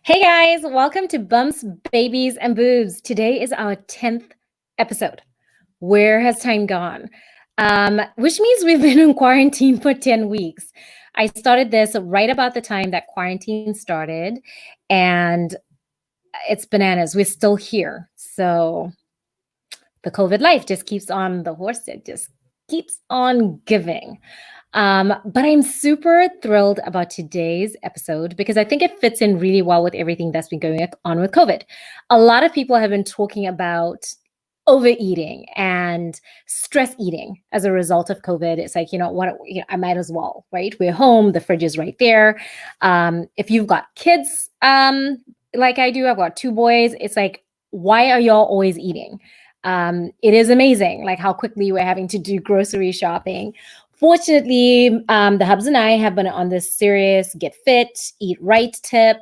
Hey guys, welcome to Bumps, Babies, and Boobs. Today is our 10th episode. Where has time gone? Which means we've been in quarantine for 10 weeks. I started this right about the time that quarantine started, and it's bananas. We're still here. So the COVID life just keeps on, the horse it just keeps on giving. But I'm super thrilled about today's episode because I think it fits in really well with everything that's been going on with COVID. A lot of people have been talking about overeating and stress eating as a result of COVID. It's like, I might as well, right? We're home, the fridge is right there. If you've got kids, like I do, I've got two boys. It's like, why are y'all always eating? It is amazing, like how quickly we're having to do grocery shopping. Fortunately, the hubs and I have been on this serious get fit, eat right tip.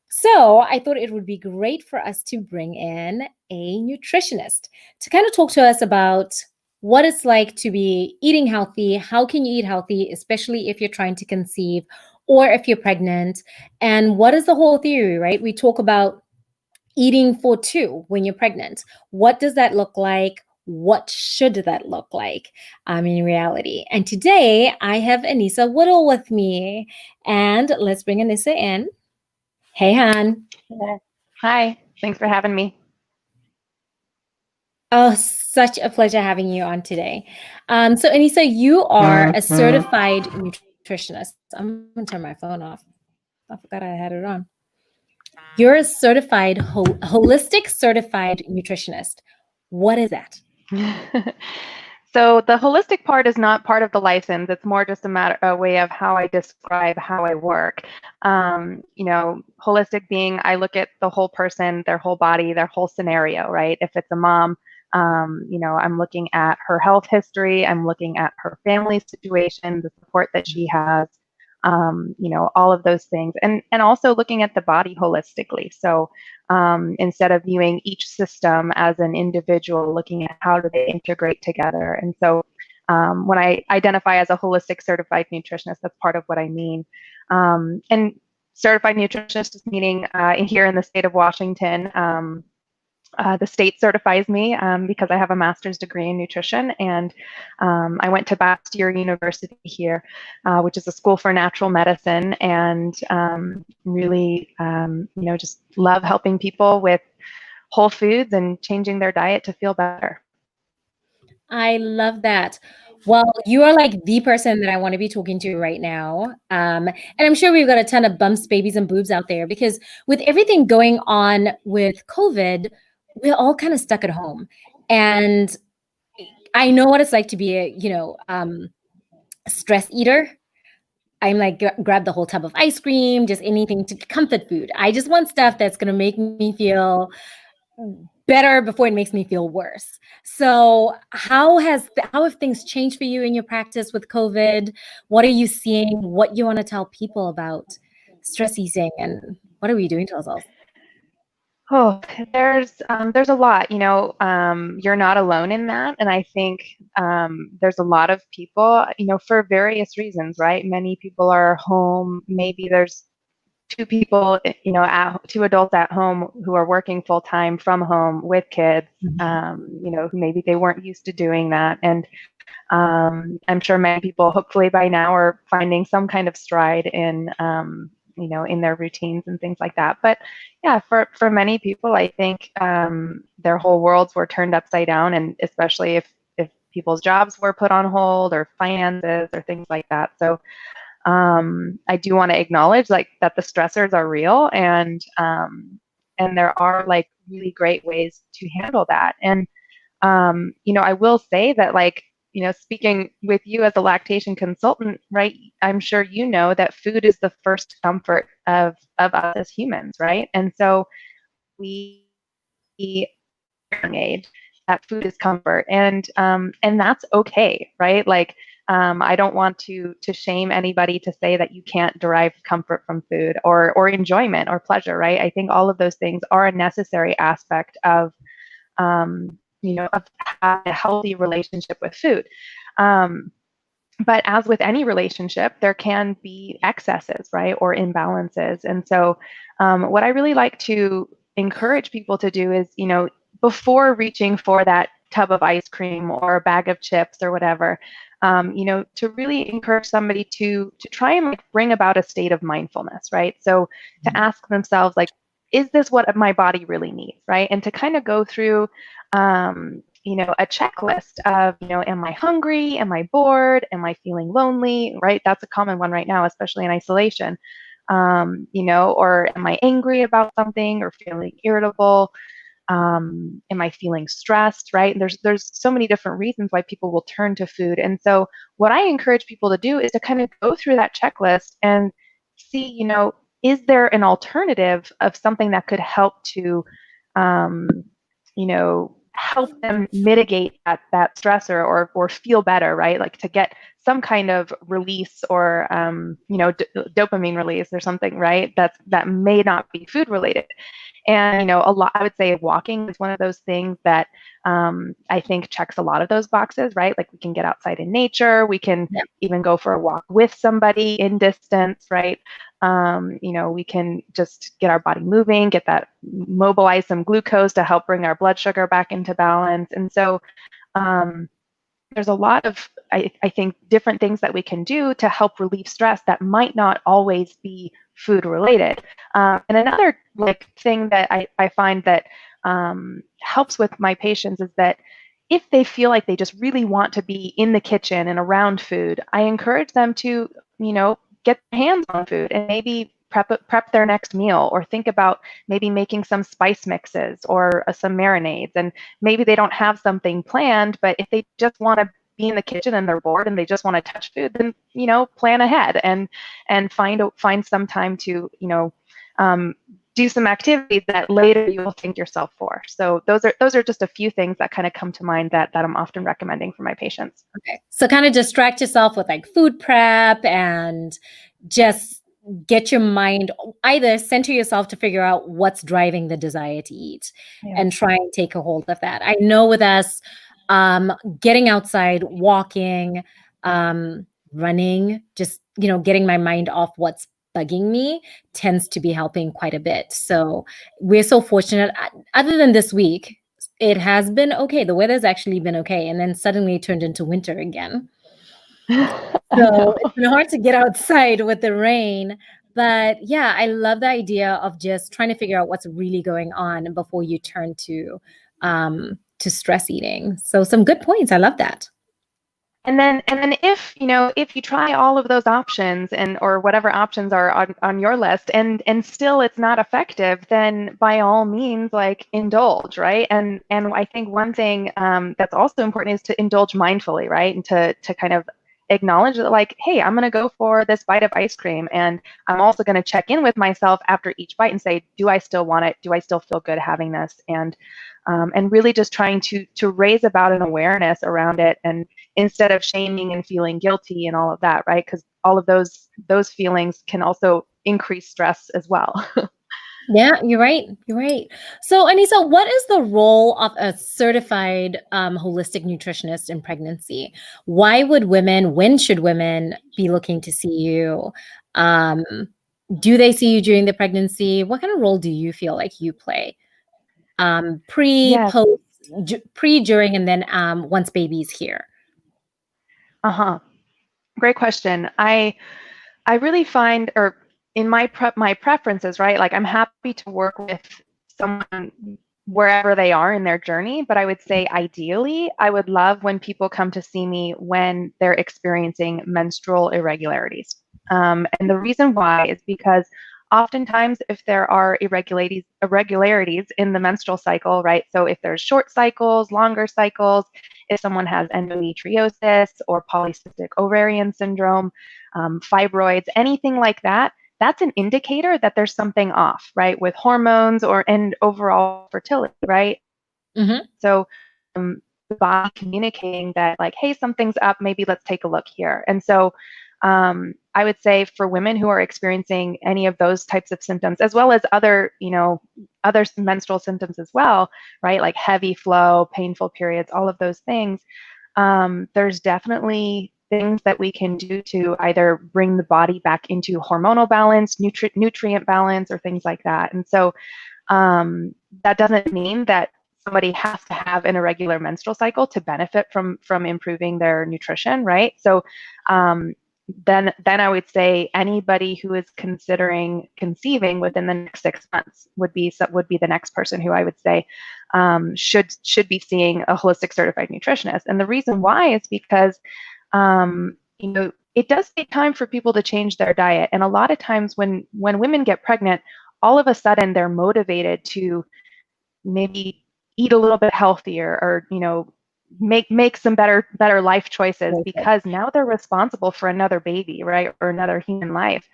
So I thought it would be great for us to bring in a nutritionist to kind of talk to us about what it's like to be eating healthy. How can you eat healthy, especially if you're trying to conceive or if you're pregnant? And what is the whole theory, right? We talk about eating for two when you're pregnant. What does that look like? What should that look like in reality? And today I have Anisa Woodall with me. And let's bring Anisa in. Hey, Han. Hi, thanks for having me. Oh, such a pleasure having you on today. So Anisa, you are a certified nutritionist. I'm going to turn my phone off. I forgot I had it on. You're a certified, holistic certified nutritionist. What is that? So the holistic part is not part of the license. It's more just a way of how I describe how I work. Holistic being I look at the whole person, their whole body, their whole scenario, right? If it's a mom, I'm looking at her health history. I'm looking at her family situation, the support that she has, all of those things, and also looking at the body holistically. So instead of viewing each system as an individual, looking at how do they integrate together. And so when I identify as a holistic certified nutritionist, that's part of what I mean. And certified nutritionist is meaning here in the state of Washington. The state certifies me because I have a master's degree in nutrition, and I went to Bastyr University here, which is a school for natural medicine, and really, just love helping people with whole foods and changing their diet to feel better. I love that. Well, you are like the person that I want to be talking to right now. And I'm sure we've got a ton of bumps, babies, and boobs out there because with everything going on with COVID, we're all kind of stuck at home. And I know what it's like to be a stress eater. I'm like, grab the whole tub of ice cream, just anything to comfort food. I just want stuff that's going to make me feel better before it makes me feel worse. So how have things changed for you in your practice with COVID? What are you seeing? What you want to tell people about stress eating, and what are we doing to ourselves? Oh, there's a lot, you're not alone in that. And I think there's a lot of people, for various reasons, right? Many people are home. Maybe there's two people, two adults at home who are working full time from home with kids, who maybe they weren't used to doing that. And I'm sure many people, hopefully by now, are finding some kind of stride in, in their routines and things like that. But yeah, for many people, I think their whole worlds were turned upside down, and especially if people's jobs were put on hold or finances or things like that. So I do want to acknowledge like that the stressors are real, and there are like really great ways to handle that. And I will say that like, speaking with you as a lactation consultant, right? I'm sure you know that food is the first comfort of us as humans, right? And so we age that food is comfort, and that's okay, right? Like I don't want to shame anybody to say that you can't derive comfort from food or enjoyment or pleasure, right? I think all of those things are a necessary aspect of of having a healthy relationship with food. But as with any relationship, there can be excesses, right, or imbalances. And so, what I really like to encourage people to do is, before reaching for that tub of ice cream or a bag of chips or whatever, to really encourage somebody to try and like bring about a state of mindfulness, right? So to ask themselves, like, is this what my body really needs, right? And to kind of go through a checklist of, am I hungry? Am I bored? Am I feeling lonely? Right? That's a common one right now, especially in isolation. Or am I angry about something or feeling irritable? Am I feeling stressed? Right? And there's so many different reasons why people will turn to food. And so what I encourage people to do is to kind of go through that checklist and see, is there an alternative of something that could help to um, help them mitigate that stressor or feel better, right? Like to get some kind of release or dopamine release or something, right? That may not be food related. And a lot, I would say walking is one of those things that I think checks a lot of those boxes, right? Like we can get outside in nature, we can even go for a walk with somebody in distance, right? We can just get our body moving, mobilize some glucose to help bring our blood sugar back into balance. And so there's a lot of, I think, different things that we can do to help relieve stress that might not always be food related. And another thing that I find that helps with my patients is that if they feel like they just really want to be in the kitchen and around food, I encourage them to, get their hands on food and maybe prep their next meal, or think about maybe making some spice mixes or some marinades. And maybe they don't have something planned, but if they just want to be in the kitchen and they're bored and they just want to touch food, then plan ahead and find some time to do some activities that later you will thank yourself for. So those are just a few things that kind of come to mind that I'm often recommending for my patients. Okay. So kind of distract yourself with like food prep and just get your mind, either center yourself to figure out what's driving the desire to eat and try and take a hold of that. I know with us, getting outside, walking, running, just, getting my mind off what's bugging me tends to be helping quite a bit. So we're so fortunate. Other than this week, it has been okay. The weather's actually been okay. And then suddenly it turned into winter again. So it's been hard to get outside with the rain. But yeah, I love the idea of just trying to figure out what's really going on before you turn to stress eating. So some good points. I love that. And then if you try all of those options or whatever options are on your list and still it's not effective, then by all means, like, indulge, right? And I think one thing that's also important is to indulge mindfully, right? And to kind of acknowledge that, like, hey, I'm going to go for this bite of ice cream, and I'm also going to check in with myself after each bite and say, do I still want it? Do I still feel good having this? And really just trying to raise about an awareness around it, and instead of shaming and feeling guilty and all of that, right? Because all of those feelings can also increase stress as well. Yeah, you're right. You're right. So, Anisa, what is the role of a certified holistic nutritionist in pregnancy? When should women be looking to see you? Um, do they see you during the pregnancy? What kind of role do you feel like you play? Pre, Yes. post, pre, during, and then once baby's here? Uh-huh. Great question. I really find, or in my preferences, right? Like, I'm happy to work with someone wherever they are in their journey, but I would say ideally, I would love when people come to see me when they're experiencing menstrual irregularities. And the reason why is because oftentimes, if there are irregularities in the menstrual cycle, right? So if there's short cycles, longer cycles, if someone has endometriosis or polycystic ovarian syndrome, fibroids, anything like that, that's an indicator that there's something off, right, with hormones and overall fertility, right? Mm-hmm. So the body communicating that, like, hey, something's up, maybe let's take a look here. And so I would say for women who are experiencing any of those types of symptoms, as well as other menstrual symptoms as well, right, like heavy flow, painful periods, all of those things, there's definitely things that we can do to either bring the body back into hormonal balance, nutrient balance, or things like that. And so that doesn't mean that somebody has to have an irregular menstrual cycle to benefit from improving their nutrition, right? So then I would say anybody who is considering conceiving within the next 6 months would be the next person who I would say should be seeing a holistic certified nutritionist. And the reason why is because it does take time for people to change their diet, and a lot of times when women get pregnant, all of a sudden they're motivated to maybe eat a little bit healthier, or make some better life choices, because now they're responsible for another baby, right, or another human life.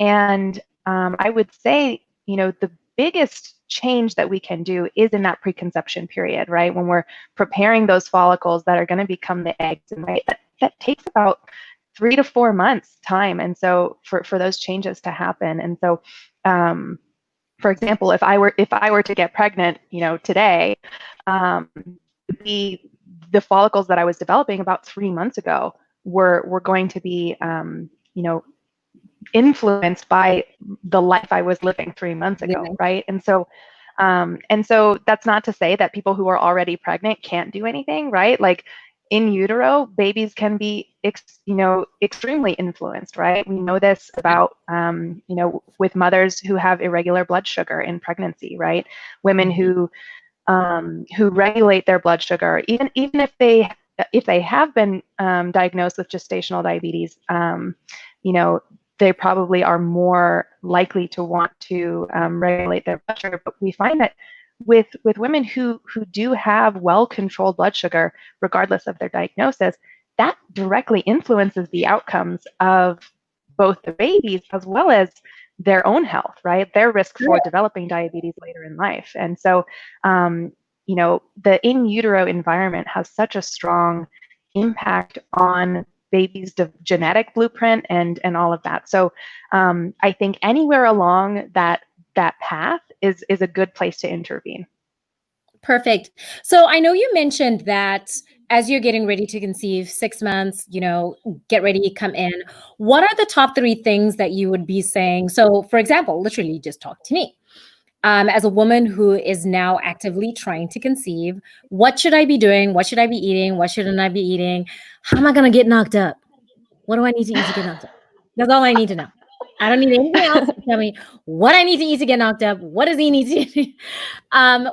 And I would say, the biggest change that we can do is in that preconception period, right, when we're preparing those follicles that are going to become the eggs, and right, that takes about 3 to 4 months time, and so for those changes to happen. And so for example, if I were to get pregnant, today, the follicles that I was developing about 3 months ago were going to be, influenced by the life I was living 3 months ago, right? And so that's not to say that people who are already pregnant can't do anything, right? Like in utero, babies can be, extremely influenced, right? We know this about, with mothers who have irregular blood sugar in pregnancy, right? Women who regulate their blood sugar, even if they have been diagnosed with gestational diabetes, they probably are more likely to want to regulate their blood sugar. But we find that with women who do have well-controlled blood sugar, regardless of their diagnosis, that directly influences the outcomes of both the babies as well as their own health, right? Their risk for developing diabetes later in life. And so, the in utero environment has such a strong impact on baby's genetic blueprint and all of that. So I think anywhere along that path is a good place to intervene. Perfect. So I know you mentioned that as you're getting ready to conceive, 6 months, get ready, come in. What are the top 3 things that you would be saying? So for example, literally just talk to me. As a woman who is now actively trying to conceive, what should I be doing? What should I be eating? What shouldn't I be eating? How am I going to get knocked up? What do I need to eat to get knocked up? That's all I need to know. I don't need anything else. Tell me what I need to eat to get knocked up. What does he need to eat?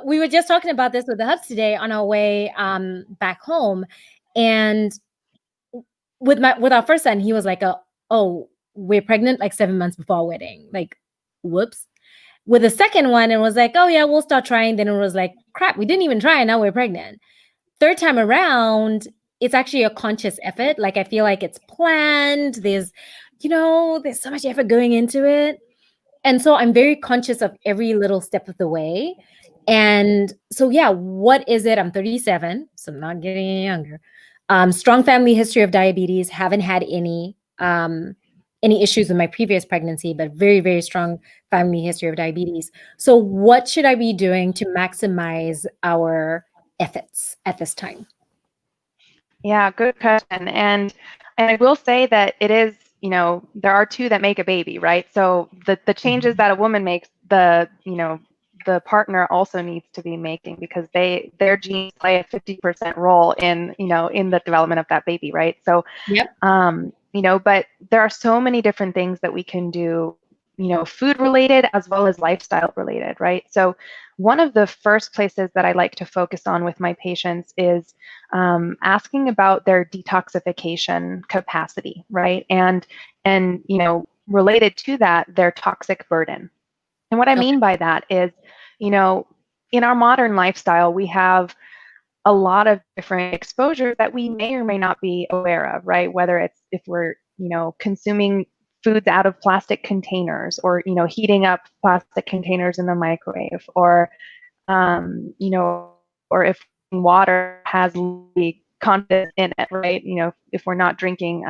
We were just talking about this with the hubs today on our way back home. And with our first son, he was like, oh, we're pregnant like 7 months before our wedding. Like, whoops. With the second one, it was like, oh yeah, we'll start trying. Then it was like, crap, we didn't even try and now we're pregnant. Third time around, it's actually a conscious effort. Like I feel like it's planned. There's so much effort going into it. And so I'm very conscious of every little step of the way. And so, yeah, what is it? I'm 37, so I'm not getting any younger. Strong family history of diabetes. Haven't had any issues with my previous pregnancy, but very, very strong family history of diabetes. So what should I be doing to maximize our efforts at this time? Yeah, good question. And I will say that it is, there are 2 that make a baby, right? So the changes that a woman makes, the partner also needs to be making, because their genes play a 50% role in the development of that baby, right? So, but there are so many different things that we can do, food related as well as lifestyle related, right? So one of the first places that I like to focus on with my patients is asking about their detoxification capacity, right? And related to that, their toxic burden. And what I mean by that is, in our modern lifestyle, we have a lot of different exposure that we may or may not be aware of, right? Whether it's if we're, consuming foods out of plastic containers, or, heating up plastic containers in the microwave, or, or if water has content in it, right? If we're not drinking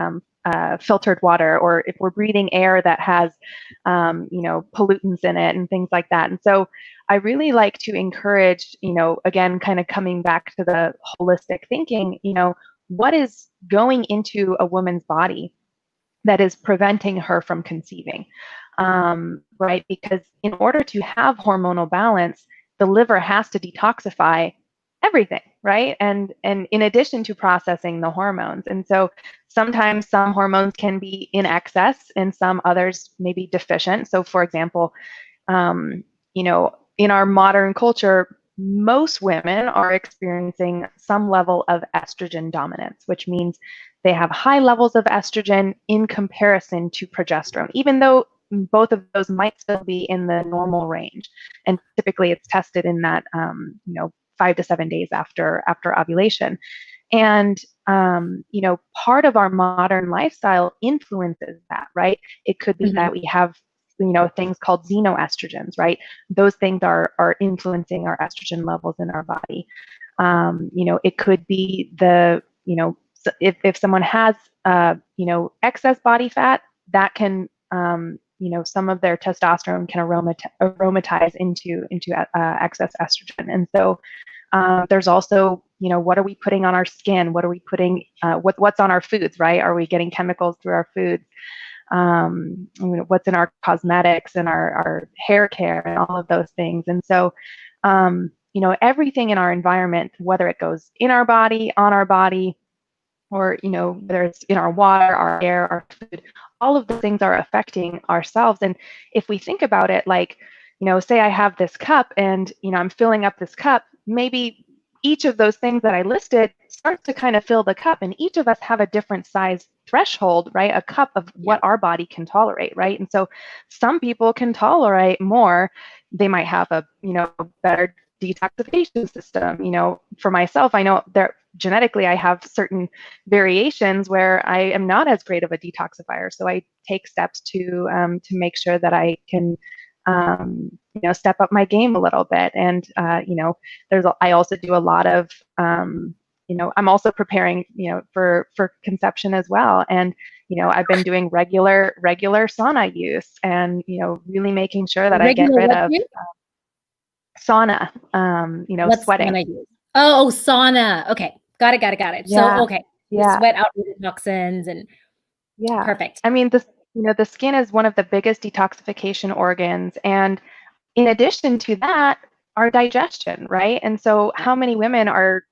filtered water, or if we're breathing air that has, pollutants in it and things like that. And so I really like to encourage, again, kind of coming back to the holistic thinking, what is going into a woman's body that is preventing her from conceiving, right? Because in order to have hormonal balance, the liver has to detoxify everything, right? And in addition to processing the hormones. And so sometimes some hormones can be in excess and some others may be deficient. So for example, you know, in our modern culture, most women are experiencing some level of estrogen dominance, which means they have high levels of estrogen in comparison to progesterone, even though both of those might still be in the normal range. And typically it's tested in that, 5 to 7 days after ovulation. And part of our modern lifestyle influences that, right? It could be that we have things called xenoestrogens, right? Those things are influencing our estrogen levels in our body. It could be if someone has excess body fat, that can some of their testosterone can aromatize into excess estrogen. And so there's also, what are we putting on our skin? What are we putting, what's on our foods, right? Are we getting chemicals through our foods? What's in our cosmetics and our hair care and all of those things. And so, everything in our environment, whether it goes in our body, on our body, or, whether it's in our water, our air, our food, all of those things are affecting ourselves. And if we think about it, like, say I have this cup and, I'm filling up this cup, maybe each of those things that I listed starts to kind of fill the cup, and each of us have a different size threshold, right? A cup of what our body can tolerate, right? And so some people can tolerate more. They might have a, better detoxification system. For myself, I know there genetically I have certain variations where I am not as great of a detoxifier. So I take steps to make sure that I can step up my game a little bit. And I also do a lot of I'm also preparing for conception as well. And I've been doing regular sauna use, and really making sure that I get rid of sauna, What's sweating. Sauna use? Oh, sauna. Okay. Got it. Yeah. So, okay. Yeah. Sweat out the toxins and Yeah. perfect. I mean, the skin is one of the biggest detoxification organs. And in addition to that, our digestion, right? And so how many women are,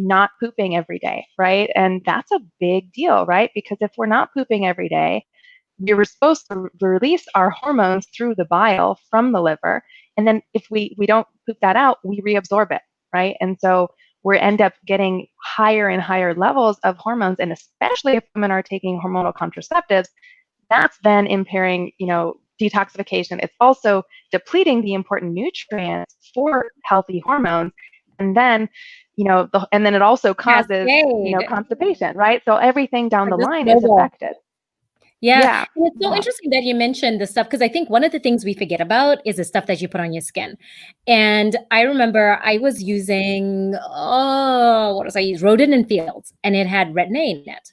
not pooping every day, right? And that's a big deal, right? Because if we're not pooping every day, you're supposed to release our hormones through the bile from the liver. And then if we don't poop that out, we reabsorb it, right? And so we end up getting higher and higher levels of hormones. And especially if women are taking hormonal contraceptives, that's then impairing, detoxification. It's also depleting the important nutrients for healthy hormones. And then, and then it also causes, constipation, right? So everything down the line is affected. Yeah. And it's so interesting that you mentioned this stuff, because I think one of the things we forget about is the stuff that you put on your skin. And I remember I was using, what was I using? Rodent and Fields, and it had retin-A in it.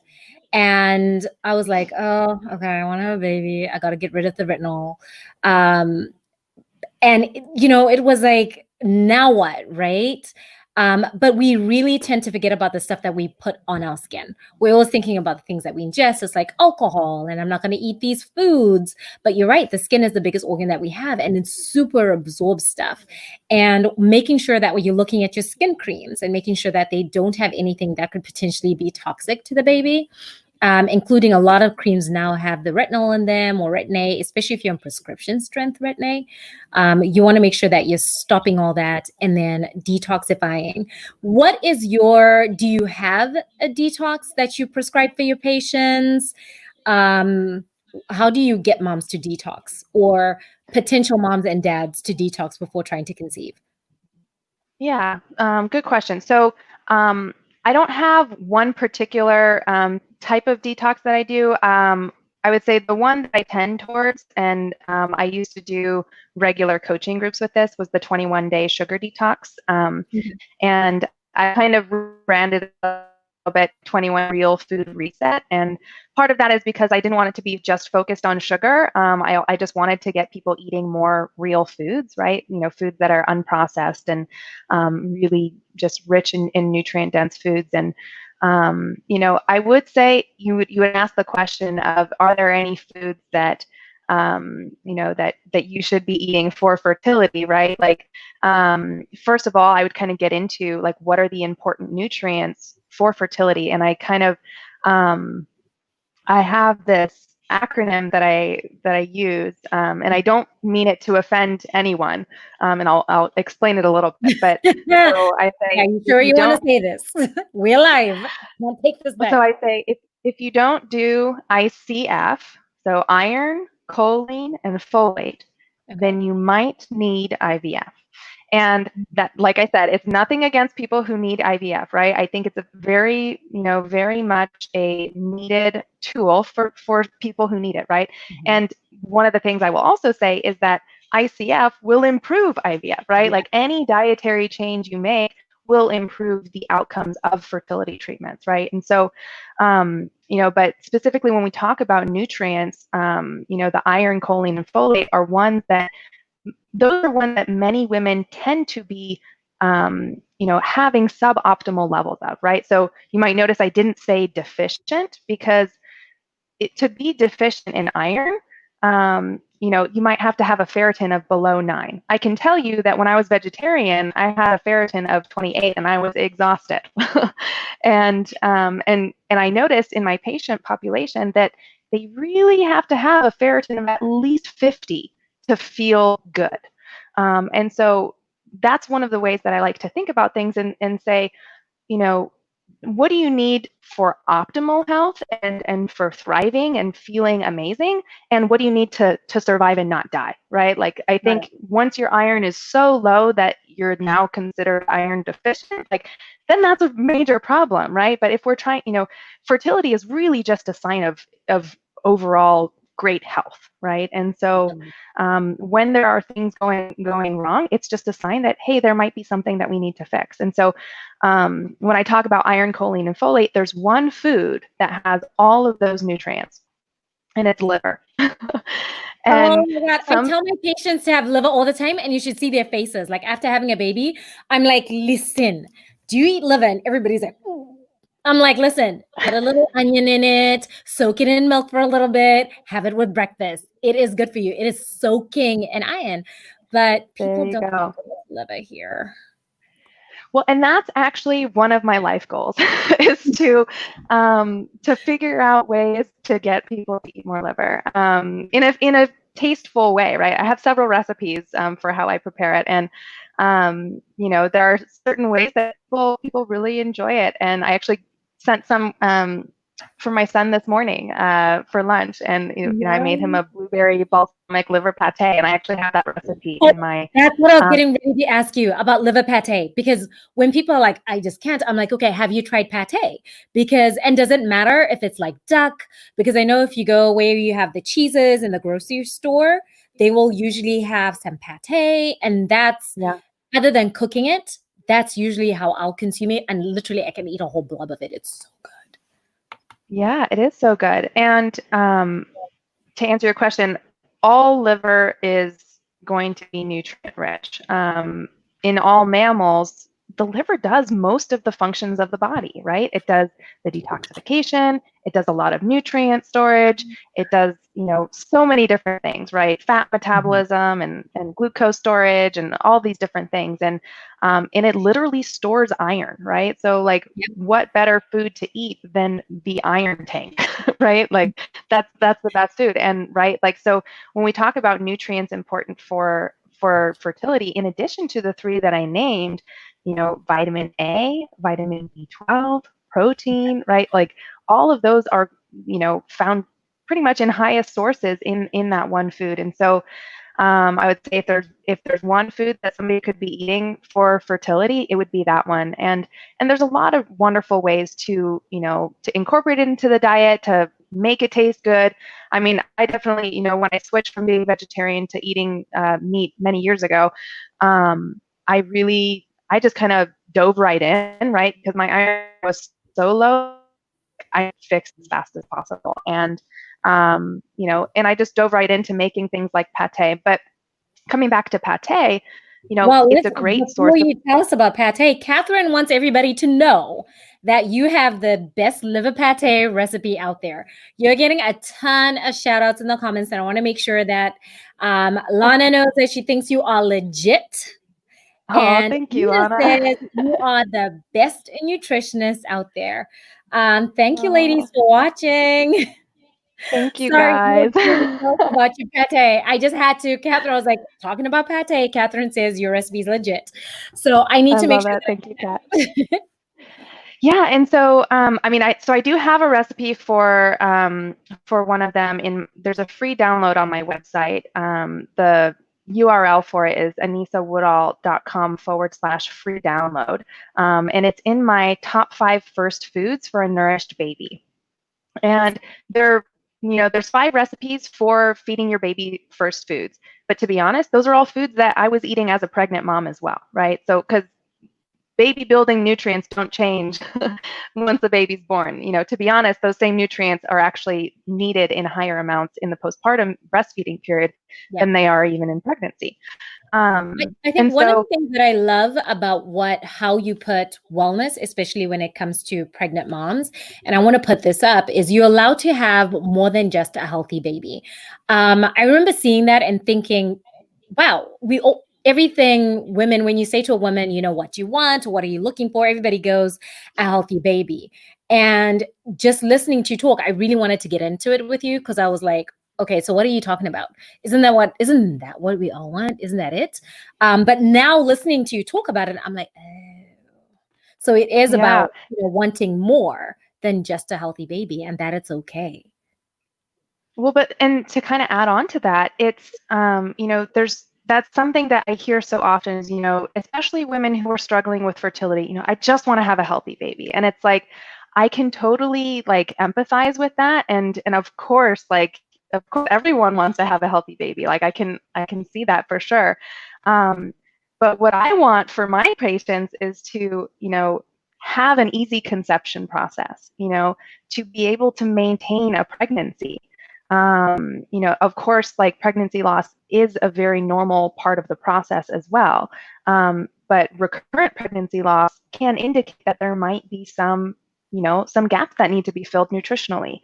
And I was like, oh, okay, I want to have a baby. I got to get rid of the retinol. And, it was like, now what, right? But we really tend to forget about the stuff that we put on our skin. We're always thinking about the things that we ingest. It's like alcohol, and I'm not going to eat these foods. But you're right, the skin is the biggest organ that we have, and it super absorbs stuff. And making sure that when you're looking at your skin creams and making sure that they don't have anything that could potentially be toxic to the baby. Including a lot of creams now have the retinol in them, or retin-A, especially if you're on prescription strength retin-A. You want to make sure that you're stopping all that and then detoxifying. Do you have a detox that you prescribe for your patients? How do you get moms to detox, or potential moms and dads to detox before trying to conceive? Yeah, good question. So I don't have one particular type of detox that I do. I would say the one that I tend towards, and I used to do regular coaching groups with this, was the 21-day sugar detox. And I kind of branded a bit 21 real food reset. And part of that is because I didn't want it to be just focused on sugar. I just wanted to get people eating more real foods, right? Foods that are unprocessed and really just rich in nutrient dense foods. And I would say you would ask the question of, are there any foods that that you should be eating for fertility, right? Like, first of all, I would kind of get into like, what are the important nutrients for fertility? And I kind of, I have this acronym that I use, and I don't mean it to offend anyone, and I'll explain it a little bit. But Yeah, so I are say, you if sure you you want to don't, say this? We're live. Don't take this so back. I say if you don't do ICF, so iron, choline, and folate, Okay. then you might need IVF. And that, like I said, it's nothing against people who need IVF, right? I think it's a very, very much a needed tool for people who need it, right? Mhm. And one of the things I will also say is that ICF will improve IVF, right? Yeah. Like any dietary change you make will improve the outcomes of fertility treatments, right? And so, but specifically when we talk about nutrients, the iron, choline, and folate are ones that those are ones that many women tend to be, having suboptimal levels of, right? So you might notice I didn't say deficient because to be deficient in iron, you might have to have a ferritin of below 9. I can tell you that when I was vegetarian, I had a ferritin of 28 and I was exhausted. And I noticed in my patient population that they really have to have a ferritin of at least 50 to feel good. And so that's one of the ways that I like to think about things and say, you know, what do you need for optimal health and for thriving and feeling amazing? And what do you need to survive and not die, right? Like, I Got it. think once your iron is so low that you're now considered iron deficient, like, then that's a major problem, right? But if we're trying, fertility is really just a sign of overall great health, right? And so Mhm. when there are things going wrong, it's just a sign that, hey, there might be something that we need to fix. And so when I talk about iron, choline, and folate, there's one food that has all of those nutrients, and it's liver. Oh And my God. I some, tell my patients to have liver all the time, and you should see their faces. Like after having a baby, I'm like, listen, do you eat liver? And everybody's like, "Ooh." I'm like, listen, put a little onion in it, soak it in milk for a little bit, have it with breakfast. It is good for you. It is soaking in iron. But there people you don't go. think about liver here. Well, and that's actually one of my life goals is to figure out ways to get people to eat more liver in a tasteful way, right? I have several recipes for how I prepare it, and there are certain ways that people really enjoy it. And I actually sent some for my son this morning for lunch, and I made him Yeah. a blueberry balsamic liver pate, and I actually have that recipe Oh, in my. that's what I was Um, getting ready to ask you about liver pate. Because when people are like, I just can't, I'm like, okay, have you tried pate? Because, and does it matter if it's like duck? Because I know if you go where you have the cheeses in the grocery store, they will usually have some pate. And that's, yeah. other than cooking it, that's usually how I'll consume it. And literally, I can eat a whole blob of it. It's so good. Yeah, it is so good. And to answer your question, all liver is going to be nutrient rich. In all mammals, the liver does most of the functions of the body, right? It does the detoxification, it does a lot of nutrient storage, it does, so many different things, right? Fat Mhm. metabolism and glucose storage and all these different things. And it literally stores iron, right? So like, Yep. what better food to eat than the iron tank, right? Like that's the best food. And right, like, so when we talk about nutrients important for fertility, in addition to the three that I named, vitamin A, vitamin B12, protein, right? Like all of those are, found pretty much in highest sources in that one food. And so I would say if there's one food that somebody could be eating for fertility, it would be that one. And there's a lot of wonderful ways to to incorporate it into the diet to make it taste good. I mean, I definitely, when I switched from being vegetarian to eating meat many years ago, I just kind of dove right in, right, because my iron was so low. I fixed as fast as possible. And I just dove right into making things like pate. But coming back to pate, Well, it's a listen, great before source of. you tell us about pate, Catherine wants everybody to know that you have the best liver pate recipe out there. You're getting a ton of shout outs in the comments, and I want to make sure that Lana knows that she thinks you are legit. Oh, And thank you, Nina Lana. says you are the best nutritionist out there. Thank you, ladies, Oh, for watching. thank you Sorry, you guys. were saying else about your pate. I just had to. Catherine was like, talking about pate. Catherine says your recipe is legit. So I need I to make love sure it. Thank you, Kat. that. Yeah, and so I mean, I do have a recipe for one of them. There's a free download on my website. The URL for it is anisawoodall.com/free download, and it's in my top 5 first foods for a nourished baby. And there, there's 5 recipes for feeding your baby first foods. But to be honest, those are all foods that I was eating as a pregnant mom as well, right? So because baby building nutrients don't change once the baby's born. To be honest, those same nutrients are actually needed in higher amounts in the postpartum breastfeeding period Yeah. than they are even in pregnancy. I think And one of the so, things that I love about how you put wellness, especially when it comes to pregnant moms, and I want to put this up, is you're allowed to have more than just a healthy baby. I remember seeing that and thinking, wow, everything women, when you say to a woman, what you want, what are you looking for? Everybody goes a healthy baby. And just listening to you talk, I really wanted to get into it with you because I was like, okay, so what are you talking about? Isn't that what we all want? Isn't that it? But now listening to you talk about it, I'm like, oh. So it is yeah. about wanting more than just a healthy baby, and that it's okay. Well, and to kind of add on to that, it's, that's something that I hear so often is, especially women who are struggling with fertility, I just want to have a healthy baby. And it's like, I can totally like empathize with that. And of course, everyone wants to have a healthy baby. Like I can see that for sure. But what I want for my patients is to, have an easy conception process, to be able to maintain a pregnancy. Of course, like pregnancy loss is a very normal part of the process as well. But recurrent pregnancy loss can indicate that there might be some gaps that need to be filled nutritionally.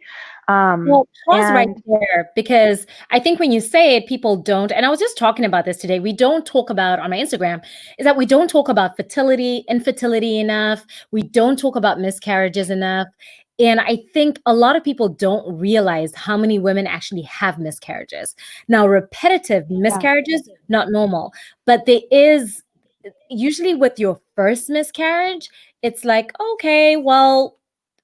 Well, pause right And there because I think when you say it, people don't. And I was just talking about this today. We don't talk about on my Instagram is that we don't talk about fertility, infertility enough. We don't talk about miscarriages enough. And I think a lot of people don't realize how many women actually have miscarriages. Now, repetitive yeah, miscarriages, not normal, but there is usually with your first miscarriage, it's like, okay, well,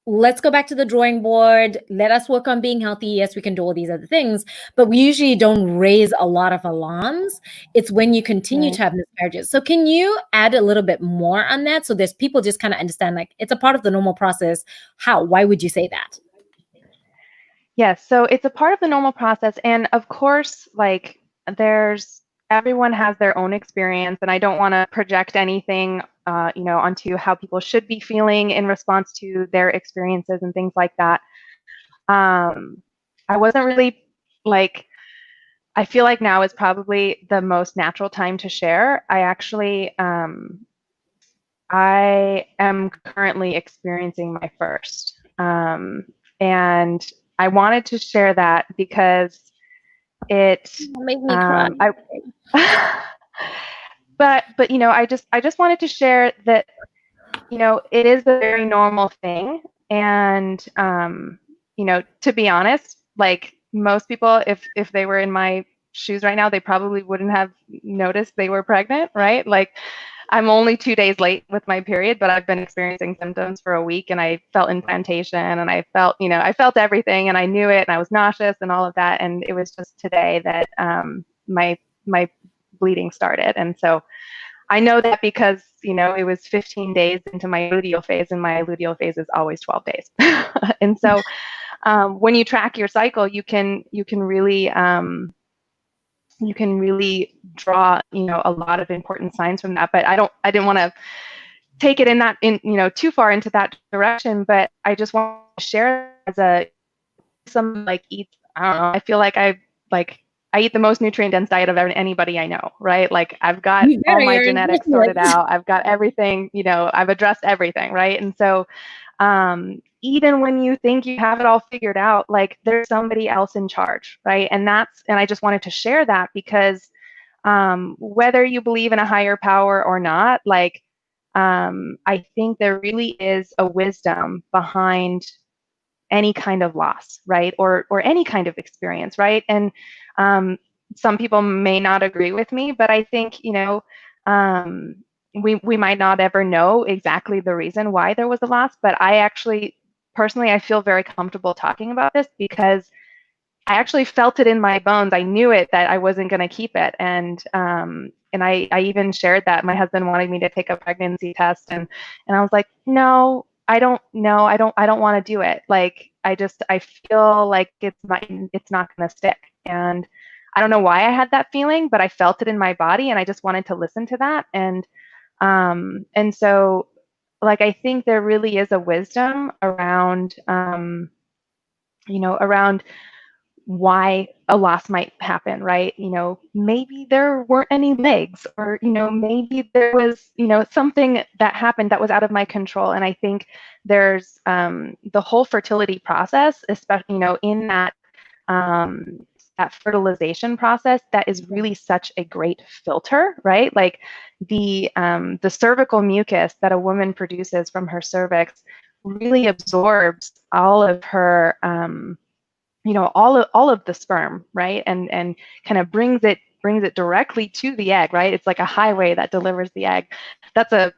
let's go back to the drawing board. Let us work on being healthy. Yes, we can do all these other things, but we usually don't raise a lot of alarms. It's when you continue right. to have miscarriages. So can you add a little bit more on that? So there's people just kind of understand like it's a part of the normal process. How? Why would you say that? Yes, so it's a part of the normal process. And of course, like everyone has their own experience, and I don't want to project anything, onto how people should be feeling in response to their experiences and things like that. I wasn't really like, I feel like now is probably the most natural time to share. I am currently experiencing my first. And I wanted to share that because it, Make me cry. I, but I just wanted to share that, it is a very normal thing. And, to be honest, like most people, if they were in my shoes right now, they probably wouldn't have noticed they were pregnant, right? Like I'm only 2 days late with my period, but I've been experiencing symptoms for a week, and I felt implantation, and I felt everything, and I knew it, and I was nauseous and all of that. And it was just today that my bleeding started. And so I know that because, it was 15 days into my luteal phase, and my luteal phase is always 12 days. And so when you track your cycle, you can really draw, a lot of important signs from that. But I didn't want to take it too far into that direction, but I just want to share as some like eats. I don't know. I feel like I like I eat the most nutrient dense diet of anybody I know, right? Like I've got You all better, my you're genetics sorted ridiculous. out. I've got everything, I've addressed everything, right? And so even when you think you have it all figured out, like there's somebody else in charge, right? And I just wanted to share that because whether you believe in a higher power or not, like I think there really is a wisdom behind any kind of loss, right? Or any kind of experience, right? And some people may not agree with me, but I think, um, we might not ever know exactly the reason why there was a loss, but I actually personally I feel very comfortable talking about this because I actually felt it in my bones. I knew it that I wasn't going to keep it, and I even shared that my husband wanted me to take a pregnancy test, and I was like, no, I don't know, I don't want to do it. Like I feel like it's not going to stick, and I don't know why I had that feeling, but I felt it in my body, and I just wanted to listen to that, and so like I think there really is a wisdom around around why a loss might happen, right? Maybe there weren't any legs, or, maybe there was, something that happened that was out of my control. And I think there's the whole fertility process, especially, in that fertilization process, that is really such a great filter, right? Like the cervical mucus that a woman produces from her cervix really absorbs all of her all of the sperm, right? And kind of brings it directly to the egg, right? It's like a highway that delivers the egg. That's a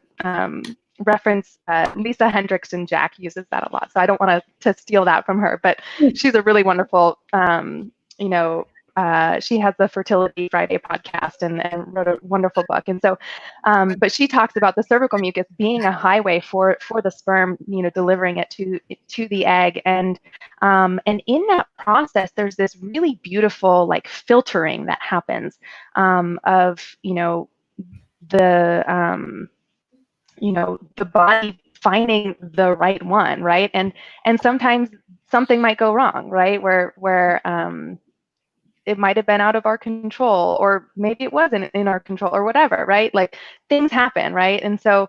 reference. Lisa Hendrickson Jack uses that a lot, so I don't want to steal that from her, but she's a really wonderful you know she has the Fertility Friday podcast and wrote a wonderful book. And so, but she talks about the cervical mucus being a highway for the sperm, delivering it to the egg. And in that process, there's this really beautiful like filtering that happens of the the body finding the right one, right? And sometimes something might go wrong, right? Where it might have been out of our control, or maybe it wasn't in our control, or whatever, right? Like things happen, right? And so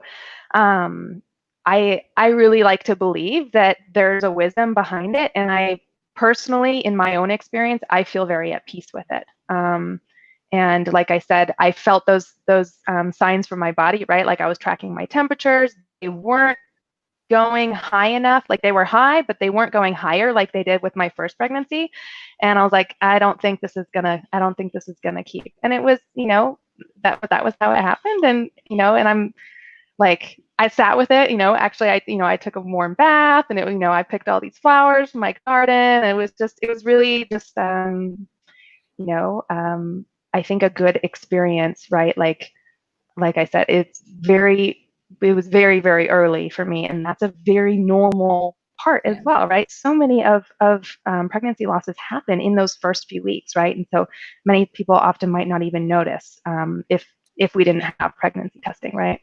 I really like to believe that there's a wisdom behind it, and I personally, in my own experience, I feel very at peace with it. And like I said, I felt those signs from my body, right? Like I was tracking my temperatures; they weren't going high enough. Like they were high, but they weren't going higher like they did with my first pregnancy. And I was like, I don't think this is gonna keep. And it was, that was how it happened. And and I'm like, I sat with it. Actually, I took a warm bath, and I picked all these flowers from my garden. And it was really just, you know, um, I think a good experience, right? Like I said, it was very, very early for me, and that's a very normal part as Yeah. well, right? So many of pregnancy losses happen in those first few weeks, right? And so many people often might not even notice if we didn't have pregnancy testing, right?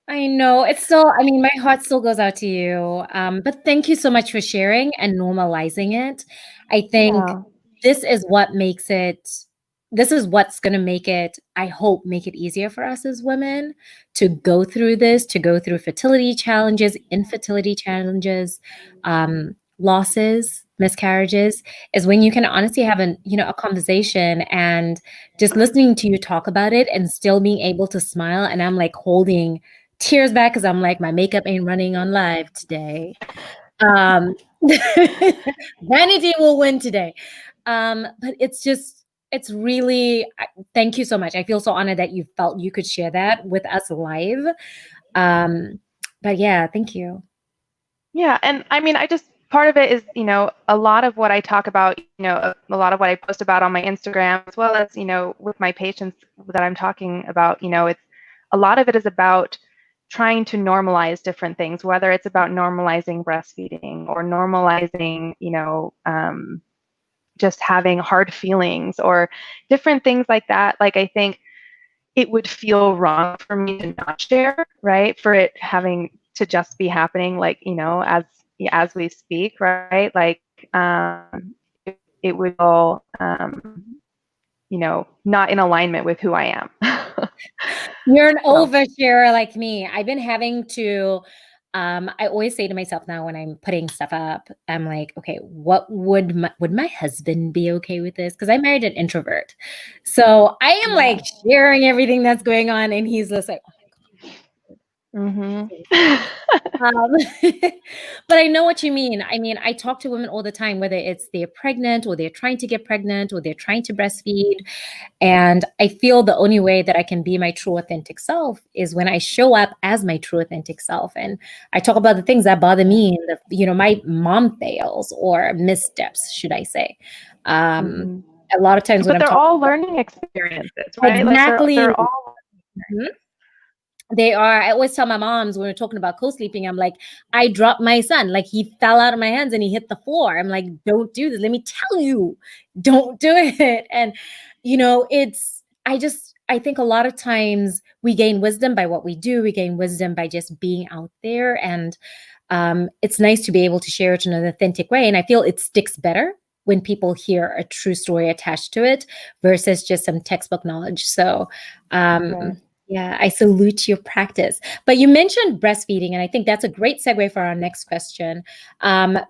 I know. It's still, I mean, my heart still goes out to you. But thank you so much for sharing and normalizing it. I think Yeah. this is what makes it, this is what's going to make it, I hope, make it easier for us as women to go through this, to go through fertility challenges, infertility challenges, losses, miscarriages, is when you can honestly have a conversation, and just listening to you talk about it and still being able to smile. And I'm like holding tears back because I'm like, my makeup ain't running on live today. Um, Vanity will win today. But it's really, thank you so much. I feel so honored that you felt you could share that with us live. Um, but yeah, thank you. Yeah, and I mean, I just part of it is, a lot of what I talk about, a lot of what I post about on my Instagram, as well as, with my patients that I'm talking about, it's a lot of it is about trying to normalize different things, whether it's about normalizing breastfeeding or normalizing, just having hard feelings or different things like that. Like, I think it would feel wrong for me to not share, right? For it having to just be happening, like, as we speak, right? Like, it would all, not in alignment with who I am. You're an So, oversharer like me. I've been having to, I always say to myself now when I'm putting stuff up, I'm like, okay, what would my husband be okay with this? Because I married an introvert. So I am yeah. like sharing everything that's going on, and he's just like, Hmm. Um, but I know what you mean. I mean, I talk to women all the time, whether it's they're pregnant or they're trying to get pregnant or they're trying to breastfeed. And I feel the only way that I can be my true authentic self is when I show up as my true authentic self. And I talk about the things that bother me, and my mom fails or missteps, should I say. Um, Hmm. a lot of times when But I'm they're talking all learning experiences, right? Like exactly. they're all. Mhm. They are. I always tell my moms when we're talking about co-sleeping, I'm like, I dropped my son. Like he fell out of my hands and he hit the floor. I'm like, don't do this. Let me tell you, don't do it. And, I think a lot of times we gain wisdom by what we do. We gain wisdom by just being out there. And it's nice to be able to share it in an authentic way. And I feel it sticks better when people hear a true story attached to it versus just some textbook knowledge. So, Right. yeah, I salute your practice. But you mentioned breastfeeding, and I think that's a great segue for our next question.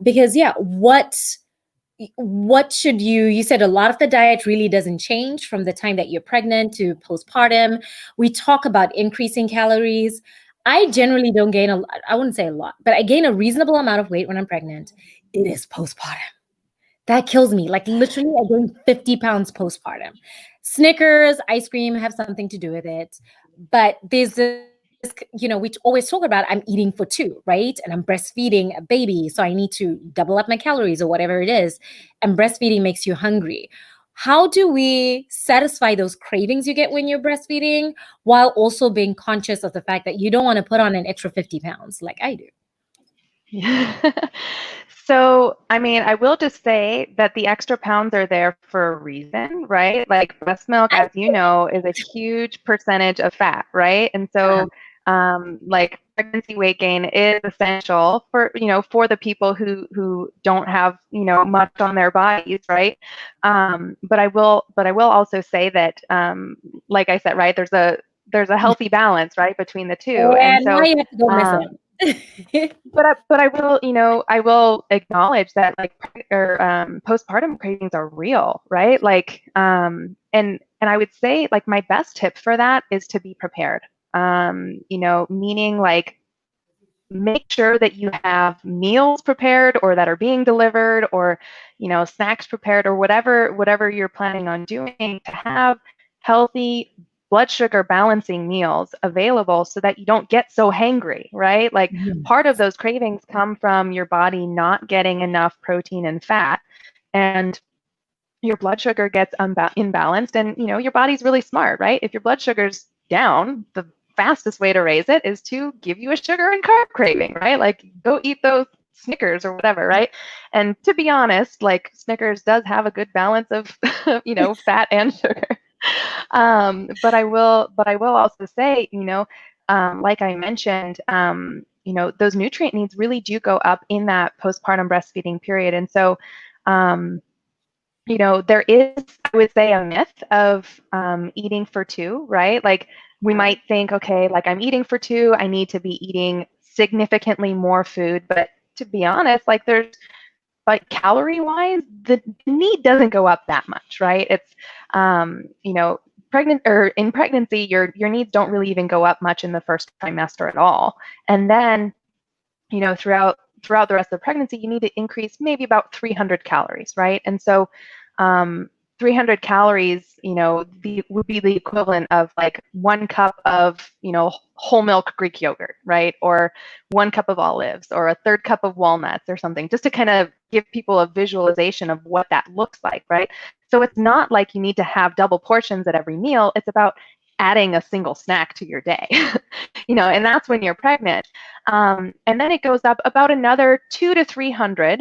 Because yeah, what should you said a lot of the diet really doesn't change from the time that you're pregnant to postpartum. We talk about increasing calories. I generally don't gain a lot. I wouldn't say a lot, but I gain a reasonable amount of weight when I'm pregnant. It is postpartum. That kills me. Like literally, I gained 50 pounds postpartum. Snickers, ice cream have something to do with it. But there's this, we always talk about I'm eating for two, right? And I'm breastfeeding a baby. So I need to double up my calories or whatever it is. And breastfeeding makes you hungry. How do we satisfy those cravings you get when you're breastfeeding while also being conscious of the fact that you don't want to put on an extra 50 pounds like I do? Yeah. So, I mean, I will just say that the extra pounds are there for a reason, right? Like breast milk, I as you know, is a huge percentage of fat, right? And so, like pregnancy weight gain is essential for, for the people who don't have, much on their bodies, right? But I will also say that, like I said, right, there's a healthy balance, right, between the two. And and now so, you have to go miss um, it. but I will, I will acknowledge that like postpartum cravings are real, right? Like, and I would say like my best tip for that is to be prepared. Meaning like make sure that you have meals prepared or that are being delivered or, snacks prepared or whatever you're planning on doing to have healthy blood sugar balancing meals available so that you don't get so hangry, right? Like part of those cravings come from your body not getting enough protein and fat and your blood sugar gets imbalanced and your body's really smart, right? If your blood sugar's down, the fastest way to raise it is to give you a sugar and carb craving, right? Like go eat those Snickers or whatever, right? And to be honest, like Snickers does have a good balance of fat and sugar. But I will also say, like I mentioned, those nutrient needs really do go up in that postpartum breastfeeding period. And so there is, I would say, a myth of eating for two, right? Like we might think, okay, like I'm eating for two, I need to be eating significantly more food. But to be honest, like calorie wise, the need doesn't go up that much, right? It's, pregnant or in pregnancy, your needs don't really even go up much in the first trimester at all. And then throughout the rest of the pregnancy, you need to increase maybe about 300 calories, right? And so, um, 300 calories, would be the equivalent of like 1 cup of, whole milk Greek yogurt, right? Or 1 cup of olives, or a third cup of walnuts, or something, just to kind of give people a visualization of what that looks like, right? So it's not like you need to have double portions at every meal. It's about adding a single snack to your day, and that's when you're pregnant. And then it goes up about another 200 to 300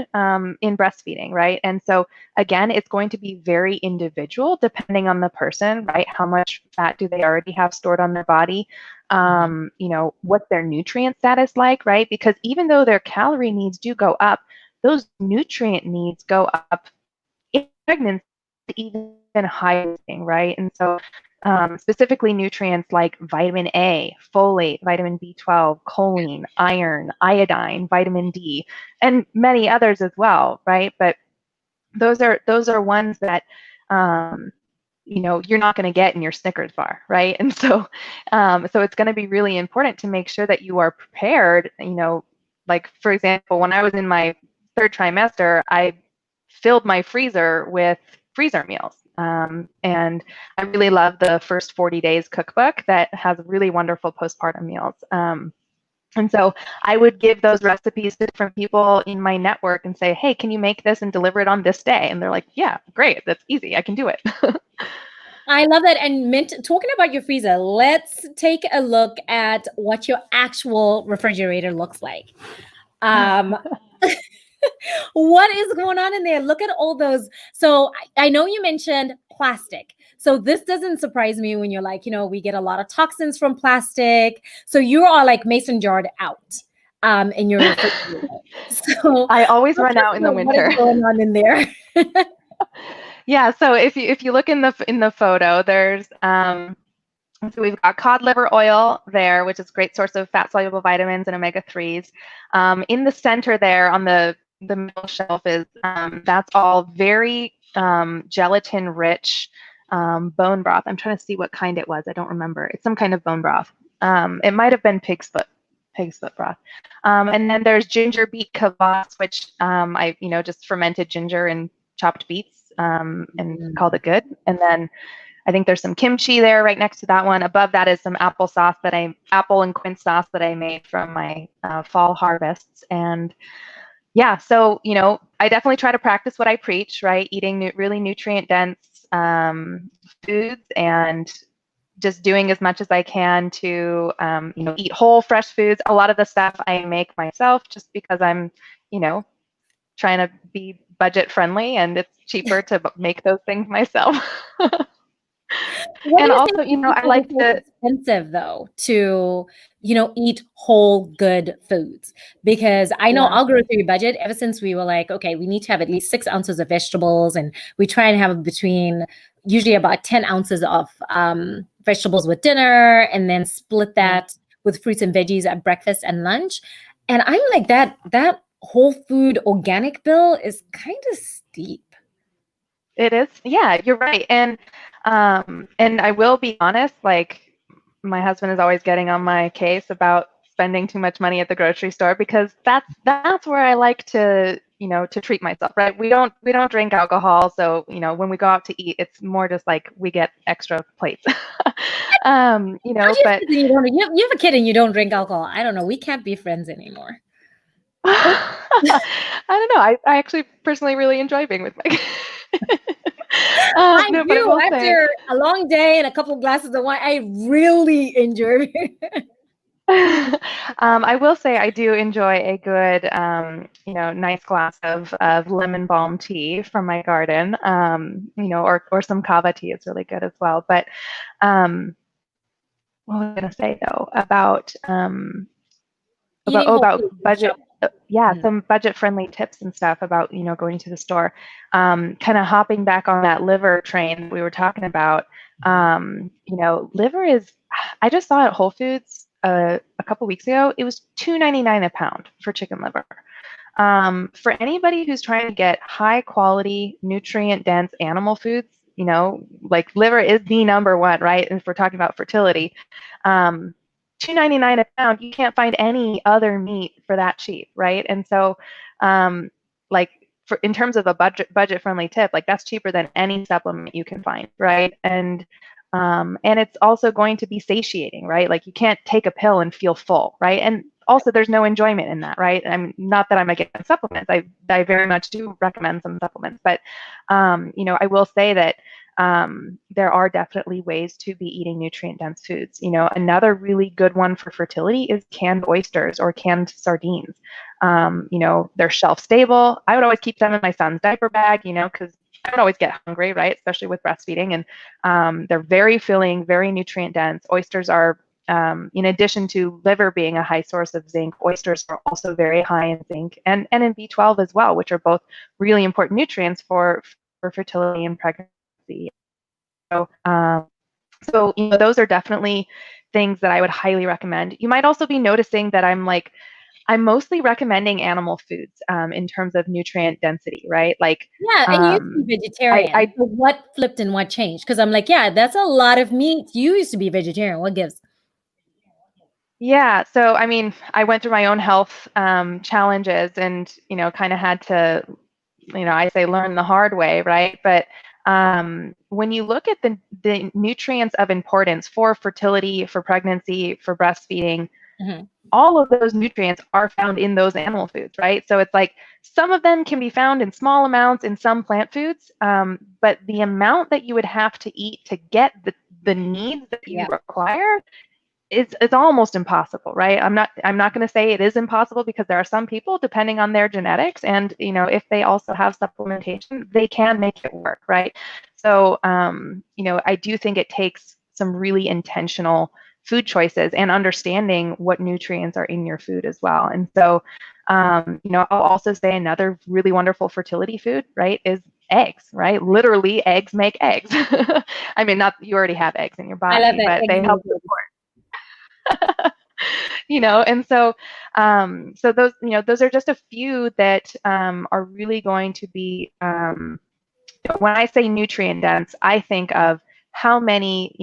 in breastfeeding, right? And so again, it's going to be very individual depending on the person, right? How much fat do they already have stored on their body? What's their nutrient status like, right? Because even though their calorie needs do go up, those nutrient needs go up in pregnancy even been highlighting, right? And so specifically nutrients like vitamin A, folate, vitamin B12, choline, iron, iodine, vitamin D, and many others as well, right? But those are ones that you're not going to get in your Snickers bar, right? And so so it's going to be really important to make sure that you are prepared. Like for example, when I was in my third trimester, I filled my freezer with freezer meals. And I really love the First 40 Days cookbook that has really wonderful postpartum meals. And so I would give those recipes to different people in my network and say, hey, can you make this and deliver it on this day? And they're like, yeah, great. That's easy. I can do it. I love that. And talking about your freezer, let's take a look at what your actual refrigerator looks like. What is going on in there? Look at all those. So I know you mentioned plastic. So this doesn't surprise me when you're like, we get a lot of toxins from plastic. So you are like mason jarred out in your refrigerator. So I always run out in the winter. What is going on in there? Yeah. So if you look in the photo, there's so we've got cod liver oil there, which is a great source of fat-soluble vitamins and omega-3s. In the center there on the middle shelf is that's all very gelatin-rich bone broth. I'm trying to see what kind it was. I don't remember. It's some kind of bone broth. It might have been pig's foot broth. And then there's ginger beet kvass, which I just fermented ginger and chopped beets and called it good. And then I think there's some kimchi there right next to that one. Above that is some apple and quince sauce that I made from my fall harvests. And yeah, so, I definitely try to practice what I preach, right? Eating really nutrient dense foods and just doing as much as I can to, eat whole, fresh foods. A lot of the stuff I make myself just because I'm, trying to be budget friendly and it's cheaper to make those things myself. And also, I like to expensive though to eat whole good foods, because I know our grocery budget ever since we were like, okay, we need to have at least 6 ounces of vegetables, and we try and have between usually about 10 ounces of vegetables with dinner, and then split that with fruits and veggies at breakfast and lunch. And I'm like, that whole food organic bill is kind of steep. It is. Yeah, you're right. And I will be honest, like my husband is always getting on my case about spending too much money at the grocery store, because that's where I like to, to treat myself, right? We don't drink alcohol, so, when we go out to eat, it's more just like we get extra plates. But you have a kid and you don't drink alcohol. I don't know. We can't be friends anymore. I don't know. I actually personally really enjoy being with my kid. I do. After a long day and a couple of glasses of wine, I really enjoy it. I will say I do enjoy a good, nice glass of lemon balm tea from my garden, or some kava tea is really good as well. But what was I going to say though about budget? Some budget-friendly tips and stuff about going to the store. Kind of hopping back on that liver train we were talking about. Liver is. I just saw at Whole Foods a couple weeks ago. It was $2.99 a pound for chicken liver. For anybody who's trying to get high-quality, nutrient-dense animal foods, like liver is the number one, right? And if we're talking about fertility. $2.99 a pound, you can't find any other meat for that cheap, right? And so, in terms of a budget-friendly tip, like that's cheaper than any supplement you can find, right? And it's also going to be satiating, right? Like you can't take a pill and feel full, right? And also, there's no enjoyment in that, right? I'm not that I'm against supplements. I very much do recommend some supplements, but I will say that. There are definitely ways to be eating nutrient-dense foods. Another really good one for fertility is canned oysters or canned sardines. They're shelf-stable. I would always keep them in my son's diaper bag, because I would always get hungry, right? Especially with breastfeeding. And they're very filling, very nutrient-dense. Oysters are, in addition to liver being a high source of zinc, oysters are also very high in zinc and in B12 as well, which are both really important nutrients for fertility and pregnancy. So those are definitely things that I would highly recommend. You might also be noticing that I'm mostly recommending animal foods in terms of nutrient density, right? Like, Yeah, and you used to be vegetarian. I So what flipped and what changed? Because I'm like, yeah, that's a lot of meat. You used to be vegetarian. What gives? Yeah, so I mean, I went through my own health challenges, and kind of had to, I say learn the hard way, right? But when you look at the nutrients of importance for fertility, for pregnancy, for breastfeeding, Mhm. all of those nutrients are found in those animal foods, right? So it's like some of them can be found in small amounts in some plant foods, but the amount that you would have to eat to get the needs that you Yeah. require, it's almost impossible, right? I'm not going to say it is impossible, because there are some people, depending on their genetics, and if they also have supplementation, they can make it work, right? So I do think it takes some really intentional food choices and understanding what nutrients are in your food as well. And so I'll also say another really wonderful fertility food, right, is eggs, right? Literally, eggs make eggs. I mean, not you already have eggs in your I love body, that but eggs they help and and so those are just a few that are really going to be, when I say nutrient dense, I think of how many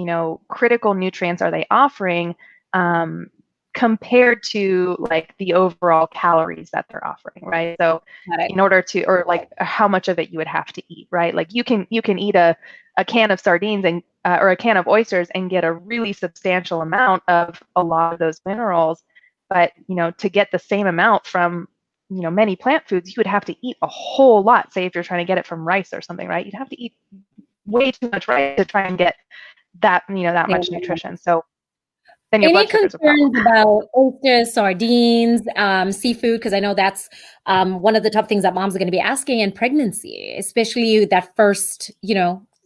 critical nutrients are they offering, um, compared to like the overall calories that they're offering, right? So got it. in order to, or like how much of it you would have to eat, right? Like you can eat a can of sardines and or a can of oysters and get a really substantial amount of a lot of those minerals, but to get the same amount from many plant foods, you would have to eat a whole lot. Say if you're trying to get it from rice or something, right? You'd have to eat way too much rice to try and get that much Yeah. nutrition. So then your Any blood sugar is a problem. concerns about oysters, sardines, seafood? Because I know that's one of the top things that moms are going to be asking in pregnancy, especially that first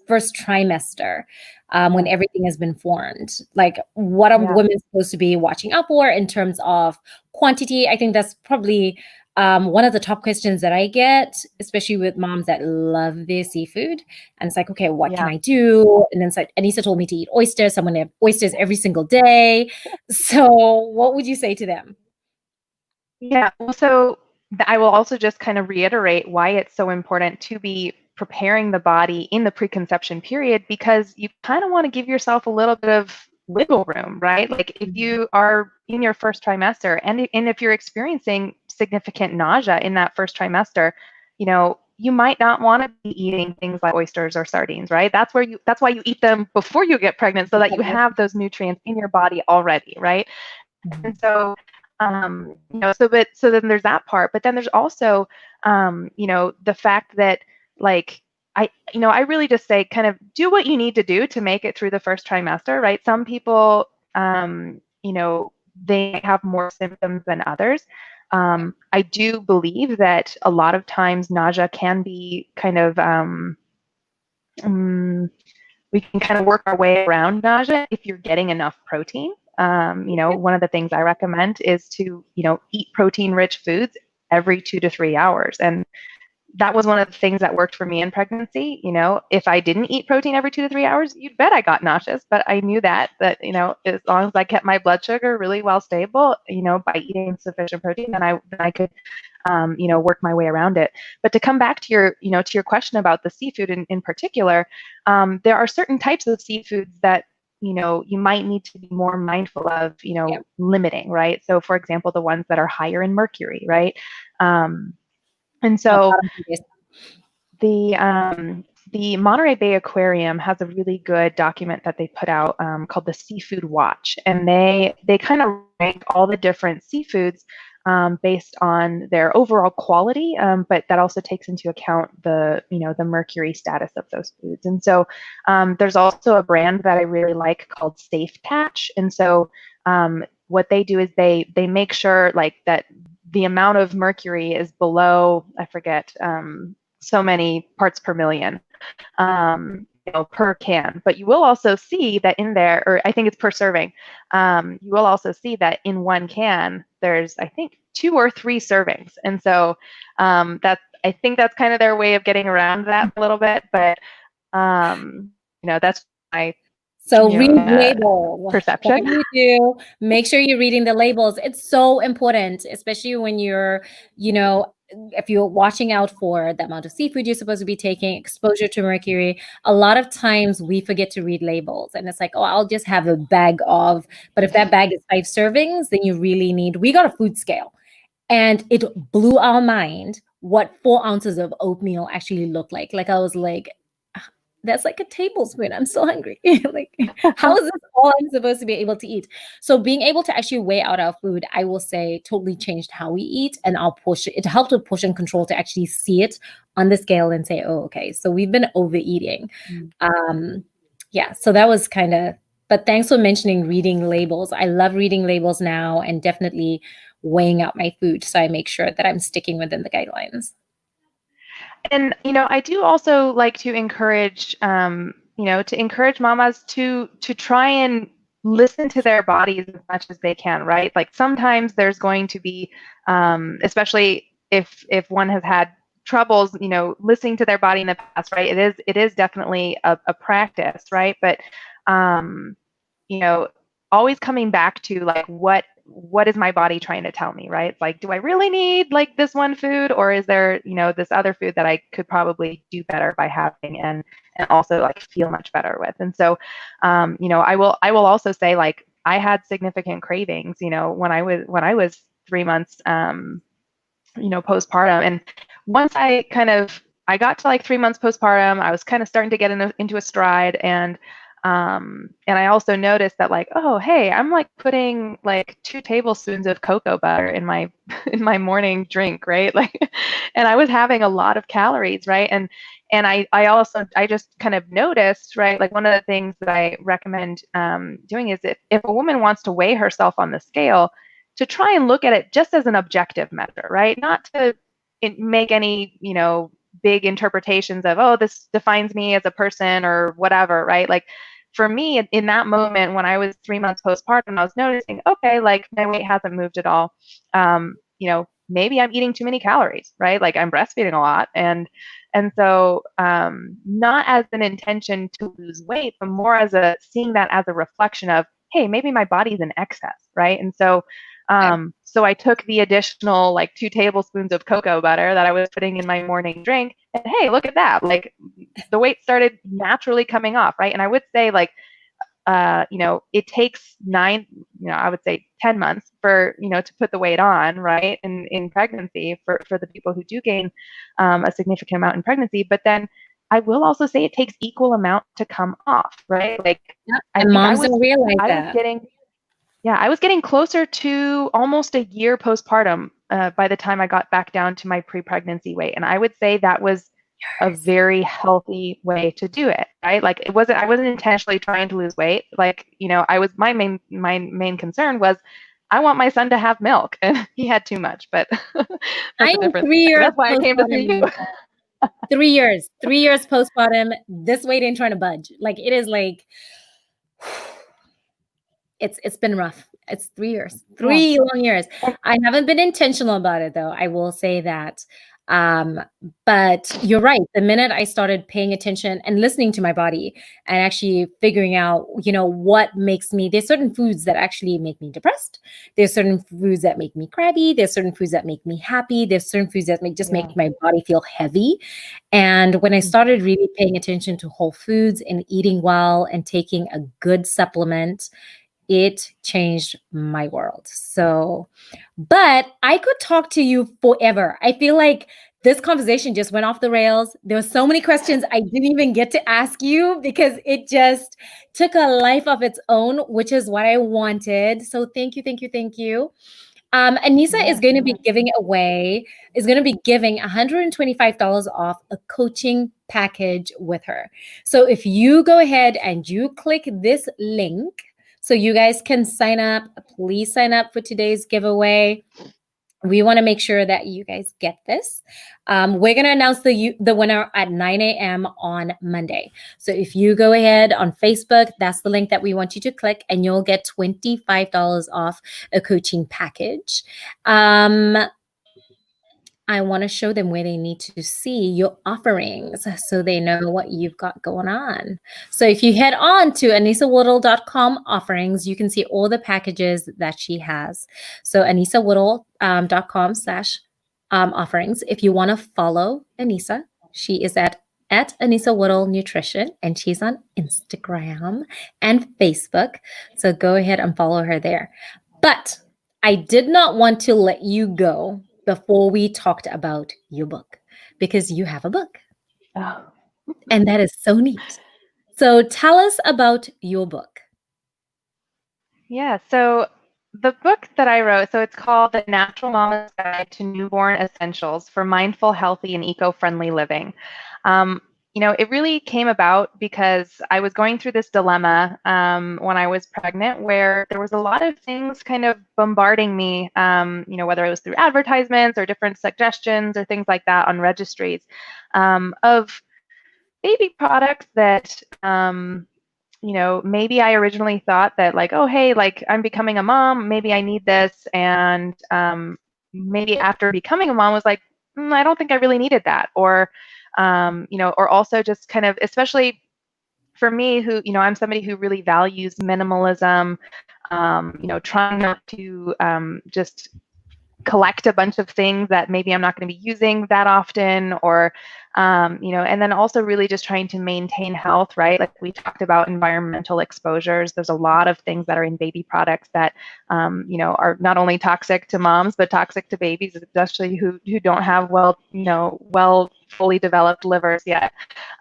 trimester, when Yeah. everything has been formed. Like, what are Yeah. women supposed to be watching out for in terms of quantity? I think that's probably one of the top questions that I get, especially with moms that love their seafood. And it's like, okay, what can Yeah. I do? And then it's like, Anisa told me to eat oysters. So I'm going to have oysters every single day. So what would you say to them? Yeah. Well, so I will also just kind of reiterate why it's so important to be preparing the body in the preconception period, because you kind of want to give yourself a little bit of wiggle room, right? Like if you are in your first trimester, and if you're experiencing significant nausea in that first trimester, you might not want to be eating things like oysters or sardines, right? That's why you eat them before you get pregnant, so that you have those nutrients in your body already, right? And so so then there's that part, but then there's also the fact that, like, I really just say kind of do what you need to do to make it through the first trimester, right? Some people they have more symptoms than others. I do believe that a lot of times nausea can be kind of um, we can kind of work our way around nausea if you're getting enough protein. One of the things I recommend is to, eat protein-rich foods every 2 to 3 hours. And that was one of the things that worked for me in pregnancy. If I didn't eat protein every 2 to 3 hours, you'd bet I got nauseous. But I knew that, as long as I kept my blood sugar really well stable, by eating sufficient protein, then I could work my way around it. But to come back to your question about the seafood in particular, there are certain types of seafoods that you might need to be more mindful of, Yeah. limiting, right? So, for example, the ones that are higher in mercury, right? And Oh, so bottom piece. the Monterey Bay Aquarium has a really good document that they put out, called the Seafood Watch, and they kind of rank all the different seafoods based on their overall quality, but that also takes into account the mercury status of those foods. And so there's also a brand that I really like called Safe Catch, and so what they do is they make sure like that the amount of mercury is below, I forget, so many parts per million, per can. But you will also see that in there, or I think it's per serving, you will also see that in one can, there's, I think, 2 or 3 servings. And so I think that's kind of their way of getting around that a little bit. But, that's my So read labels. perception. Whatever you do, make sure you're reading the labels. It's so important, especially when you're, if you're watching out for the amount of seafood you're supposed to be taking, exposure to mercury. A lot of times we forget to read labels and it's like, oh, I'll just have a bag of, but if that bag is 5 servings, then you really need, we got a food scale and it blew our mind what 4 ounces of oatmeal actually looked like. Like I was like, that's like a tablespoon. I'm so hungry. Like, how is this all I'm supposed to be able to eat? So being able to actually weigh out our food, I will say totally changed how we eat and I'll push it. It helped with push and control to actually see it on the scale and say, oh, okay, so we've been overeating. Yeah, so that was kind of, but thanks for mentioning reading labels. I love reading labels now and definitely weighing out my food. So I make sure that I'm sticking within the guidelines. And, I do also like to encourage, encourage mamas to try and listen to their bodies as much as they can, right? Like sometimes there's going to be, especially if one has had troubles, listening to their body in the past, right? It is definitely a practice, right? But, always coming back to like what is my body trying to tell me, right? It's like, do I really need like this one food, or is there, this other food that I could probably do better by having and also like feel much better with? And so, I will also say like I had significant cravings, when I was 3 months, postpartum, and once I got to like 3 months postpartum, I was kind of starting to get into a stride, and I also noticed that like, oh, hey, I'm like putting like 2 tablespoons of cocoa butter in my in my morning drink, right? Like, and I was having a lot of calories, right? And I just kind of noticed, right? Like one of the things that I recommend doing is if a woman wants to weigh herself on the scale, to try and look at it just as an objective measure, right? Not to make any, big interpretations of, oh, this defines me as a person or whatever, right? Like for me in that moment when I was 3 months postpartum, I was noticing, okay, like my weight hasn't moved at all. Maybe I'm eating too many calories, right? Like I'm breastfeeding a lot. And so not as an intention to lose weight, but more as seeing that as a reflection of, hey, maybe my body's in excess, right? And so so I took the additional like 2 tablespoons of cocoa butter that I was putting in my morning drink, and hey, look at that! Like the weight started naturally coming off, right? And I would say like, it takes 9, I would say 10 months for to put the weight on, right? In pregnancy for the people who do gain a significant amount in pregnancy, but then I will also say it takes equal amount to come off, right? Like I And think moms don't realize that. I was getting closer to almost a year postpartum by the time I got back down to my pre-pregnancy weight. And I would say that was a very healthy way to do it, right? Like I wasn't intentionally trying to lose weight. Like, my main concern was I want my son to have milk, and he had too much, but that's a different 3 years. That's why I came to see you. 3 years. 3 years postpartum. This weight ain't trying to budge. Like it is like it's been rough. It's 3 years, 3 long years. I haven't been intentional about it though. I will say that. But you're right. The minute I started paying attention and listening to my body and actually figuring out, what makes me, there's certain foods that actually make me depressed. There's certain foods that make me crabby. There's certain foods that make me happy. There's certain foods that make my body feel heavy. And when I started really paying attention to whole foods and eating well and taking a good supplement, it changed my world. So, but I could talk to you forever. I feel like this conversation just went off the rails. There were so many questions I didn't even get to ask you because it just took a life of its own, which is what I wanted. So thank you, thank you, thank you. Anisa is going to be giving $125 off a coaching package with her. So if you go ahead and you click this link, so you guys can sign up. Please sign up for today's giveaway. We want to make sure that you guys get this. We're going to announce the winner at 9 a.m. on Monday. So if you go ahead on Facebook, that's the link that we want you to click, and you'll get $25 off a coaching package. I want to show them where they need to see your offerings so they know what you've got going on. So if you head on to anisawoodall.com offerings, you can see all the packages that she has. So anisawoodall.com slash offerings. If you want to follow Anisa, she is at Anisa Woodall Nutrition, and she's on Instagram and Facebook. So go ahead and follow her there. But I did not want to let you go before we talked about your book, because you have a book, Oh. and that is so neat. So tell us about your book. Yeah, so the book that I wrote, so it's called The Natural Mama's Guide to Newborn Essentials for Mindful, Healthy, and Eco-Friendly Living. It really came about because I was going through this dilemma when I was pregnant, where there was a lot of things kind of bombarding me, whether it was through advertisements or different suggestions or things like that on registries of baby products that maybe I originally thought that like, oh, hey, like I'm becoming a mom, maybe I need this. And maybe after becoming a mom was like, I don't think I really needed that. Or also just kind of, especially for me who, I'm somebody who really values minimalism, trying not to just collect a bunch of things that maybe I'm not going to be using that often, or and then also really just trying to maintain health, right? Like we talked about environmental exposures. There's a lot of things that are in baby products that are not only toxic to moms but toxic to babies, especially who don't have well fully developed livers yet.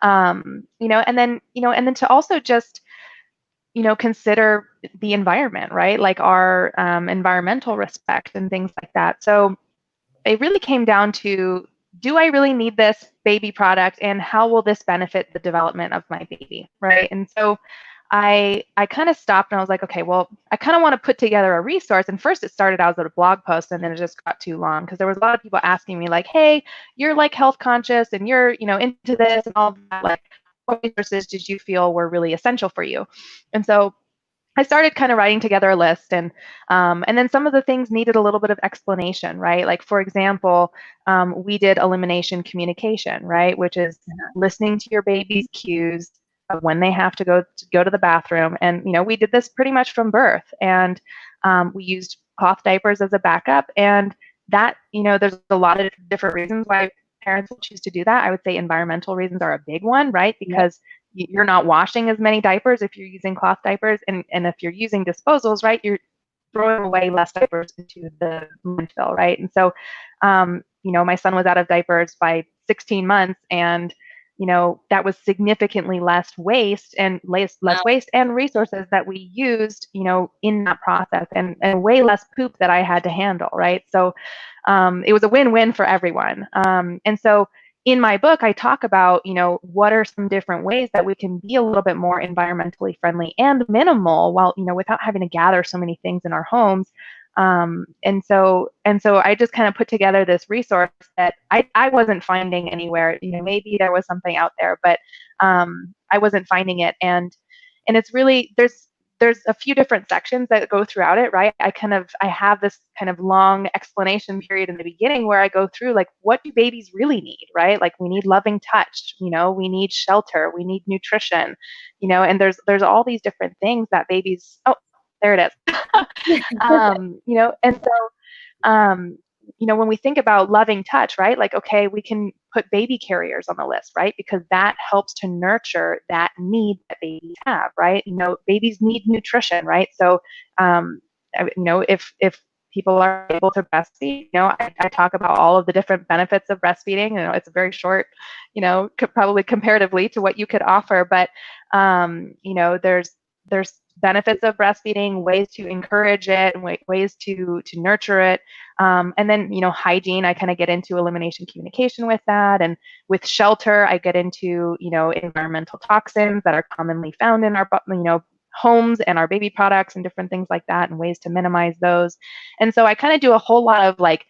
And then to also just consider the environment, right? Like our environmental respect and things like that. So it really came down to, do I really need this baby product, and how will this benefit the development of my baby, right? And so I kind of stopped and I was like, okay, well, I kind of want to put together a resource. And first it started out as a blog post, and then it just got too long because there was a lot of people asking me like, hey, you're like health conscious and you're, into this and all that. Like, what resources did you feel were really essential for you? And so I started kind of writing together a list, and then some of the things needed a little bit of explanation, right? Like for example, we did elimination communication, right, which is listening to your baby's cues of when they have to go to the bathroom, and we did this pretty much from birth, and we used cloth diapers as a backup, and that there's a lot of different reasons why parents will choose to do that. I would say environmental reasons are a big one, right? Because you're not washing as many diapers if you're using cloth diapers, and if you're using disposals, right, you're throwing away less diapers into the landfill, right? And so, my son was out of diapers by 16 months, and that was significantly less waste and less waste and resources that we used, in that process, and way less poop that I had to handle, right? So it was a win-win for everyone. And so in my book, I talk about, what are some different ways that we can be a little bit more environmentally friendly and minimal while, without having to gather so many things in our homes. And so I just kind of put together this resource that I wasn't finding anywhere. Maybe there was something out there, but I wasn't finding it. And it's really, there's a few different sections that go throughout it, right? I have this kind of long explanation period in the beginning where I go through like, what do babies really need, right? Like we need loving touch, we need shelter, we need nutrition, and there's all these different things that babies, oh, there it is. And so, when we think about loving touch, right? Like, okay, we can put baby carriers on the list, right? Because that helps to nurture that need that babies have, right? Babies need nutrition, right? So, if people are able to breastfeed, I talk about all of the different benefits of breastfeeding. It's a very short, probably comparatively to what you could offer, but there's benefits of breastfeeding, ways to encourage it, and ways to nurture it. And then, hygiene, I kind of get into elimination communication with that. And with shelter, I get into, environmental toxins that are commonly found in our, homes and our baby products and different things like that, and ways to minimize those. And so I kind of do a whole lot of like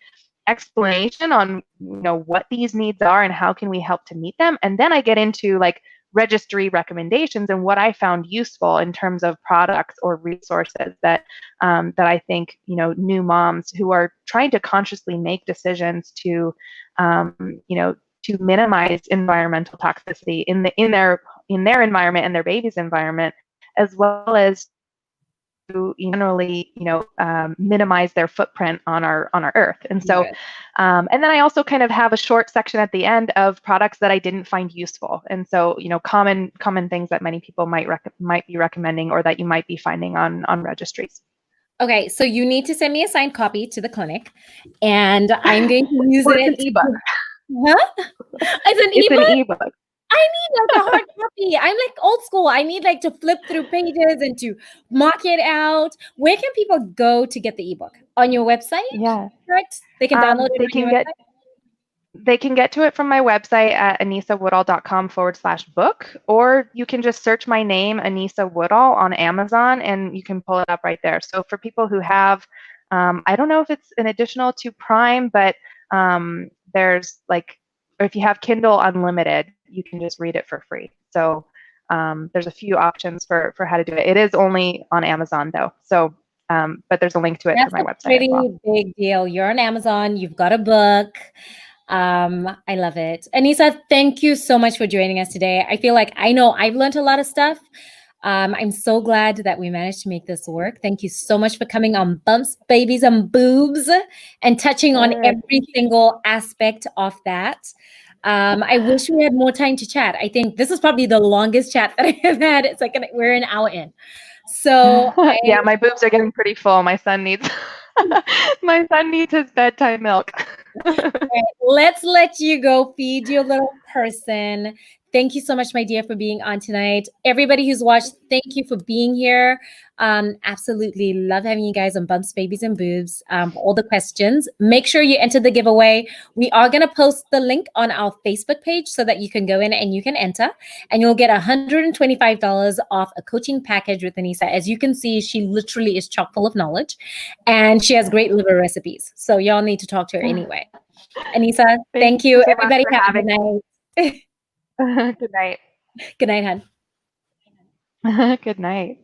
explanation on, what these needs are and how can we help to meet them. And then I get into like, registry recommendations and what I found useful in terms of products or resources that I think, you know, new moms who are trying to consciously make decisions to, you know, to minimize environmental toxicity in their environment and their baby's environment, as well as to generally, you know, minimize their footprint on our earth. And so, Yes. and then I also kind of have a short section at the end of products that I didn't find useful. And so, you know, common things that many people might be recommending or that you might be finding on registries. Okay, so you need to send me a signed copy to the clinic, and I'm going to use Or it. it's an ebook. Huh? It's an It's an ebook? ebook. I need like a hard copy. I'm like old school. I need like to flip through pages and to mark it out. Where can people go to get the ebook? On your website? Yeah. Correct? They can download it on your website? They can get to it from my website at anisawoodall.com/book, or you can just search my name, Anisa Woodall, on Amazon, and you can pull it up right there. So for people who have, I don't know if it's an additional to Prime, but there's like, or if you have Kindle Unlimited, you can just read it for free. So there's a few options for how to do it. It is only on Amazon though. So, but there's a link to it That's through my a website as well. pretty big deal. You're on Amazon. You've got a book. I love it. Anisa, thank you so much for joining us today. I feel like I know I've learned a lot of stuff. I'm so glad that we managed to make this work. Thank you so much for coming on Bumps, Babies, and Boobs and touching on every single aspect of that. I wish we had more time to chat. I think this is probably the longest chat that I have had. It's like we're an hour in. So yeah, my boobs are getting pretty full. My son needs my son needs his bedtime milk. Right, let's let you go feed your little person. Thank you so much, my dear, for being on tonight. Everybody who's watched, thank you for being here. Absolutely love having you guys on Bumps, Babies, and Boobs for all the questions. Make sure you enter the giveaway. We are going to post the link on our Facebook page so that you can go in and you can enter, and you'll get $125 off a coaching package with Anisa. As you can see, she literally is chock full of knowledge, and she has great liver recipes. So y'all need to talk to her anyway. Anisa, thank you. So Everybody have a good night. Good night. Good night, hon. Good night.